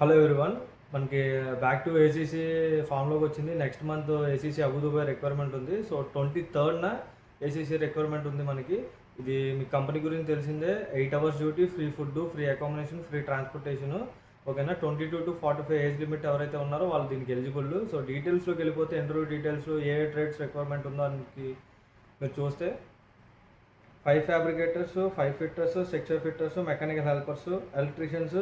Hello everyone. మనకి back to ACC ఫామ్లోకి వచ్చింది. Next month ACC Abu Dhabi requirement ఉంది. So 23rd ACC requirement ఉంది మనకి. ఇది మీ కంపెనీ గురించి తెలిసిందే. 8 hours duty, free food, free accommodation, free transportation. ఓకేనా. 22 to 45 ఏజ్ లిమిట్ ఎవరైతే ఉన్నారో వాళ్ళు దీనికి ఎలిజిబుల్. సో డీటెయిల్స్లోకి వెళ్ళిపోతే ఇంటర్వ్యూ డీటెయిల్స్ ఏ ట్రేడ్స్ రిక్వైర్మెంట్ ఉందో దానికి మీరు చూస్తే 5 fabricators, 5 fitters, structure fitters, mechanical helpers, electricians,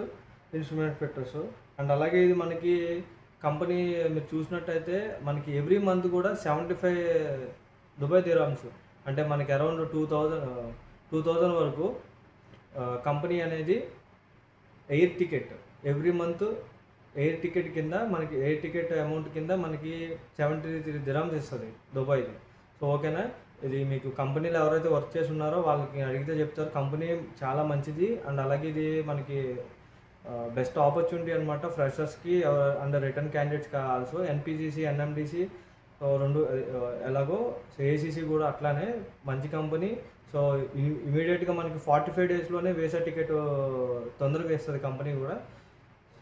instrument fitters. And అలాగే ఇది మనకి కంపెనీ మీరు చూసినట్టయితే మనకి ఎవ్రీ మంత్ కూడా 75 దుబాయ్ దిరామ్స్, అంటే మనకి అరౌండ్ 2000 వరకు కంపెనీ అనేది air ticket every month air ticket కింద మనకి ఎయిర్ టికెట్ అమౌంట్ కింద మనకి 73 దిరామ్స్ ఇస్తుంది దుబాయ్ది. సో ఓకేనా. ఇది మీకు కంపెనీలో ఎవరైతే వర్క్ చేసి ఉన్నారో వాళ్ళకి అడిగితే చెప్తారు. కంపెనీ చాలా మంచిది. అండ్ అలాగే ఇది మనకి బెస్ట్ ఆపర్చునిటీ అనమాట ఫ్రెషర్స్కి అండ్ రిటర్న్ క్యాండిడేట్స్కి. ఆల్సో ఎన్పిజిసి, ఎన్ఎండిసి రెండు ఎలాగో ఏసీసీ కూడా అట్లానే మంచి కంపెనీ. సో ఇమీడియట్గా మనకి 45 daysలోనే వీసా టికెట్ తొందరగా ఇస్తుంది కంపెనీ కూడా.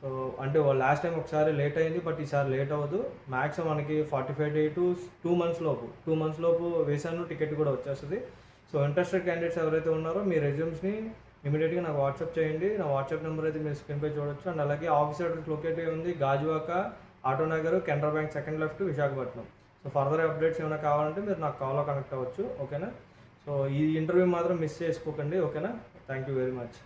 సో అంటే లాస్ట్ టైం ఒకసారి లేట్ అయింది, బట్ ఈసారి లేట్ అవ్వదు. మ్యాక్సిమం మనకి 45 days to 2 months లోపు వీసాను టికెట్ కూడా వచ్చేస్తుంది. సో ఇంట్రెస్టెడ్ క్యాండిడేట్స్ ఎవరైతే ఉన్నారో మీ రెజ్యూమ్స్ని ఇమీడియట్గా నాకు వాట్సాప్ చేయండి. నా వాట్సాప్ నెంబర్ అయితే మీరు స్క్రీన్పై చూడొచ్చు. అండ్ అలాగే ఆఫీస్ అడ్రస్ లొకేట్ అయి ఉంది Gajuwaka, Autonagar, Canara bank second left, Visakhapatnam. So further updates ఏమైనా కావాలంటే మీరు నాకు కాల్లో కనెక్ట్ అవ్వచ్చు. ఓకేనా. సో ఈ ఇంటర్వ్యూ మాత్రం మిస్ చేసుకోకండి. ఓకేనా. Thank you very much.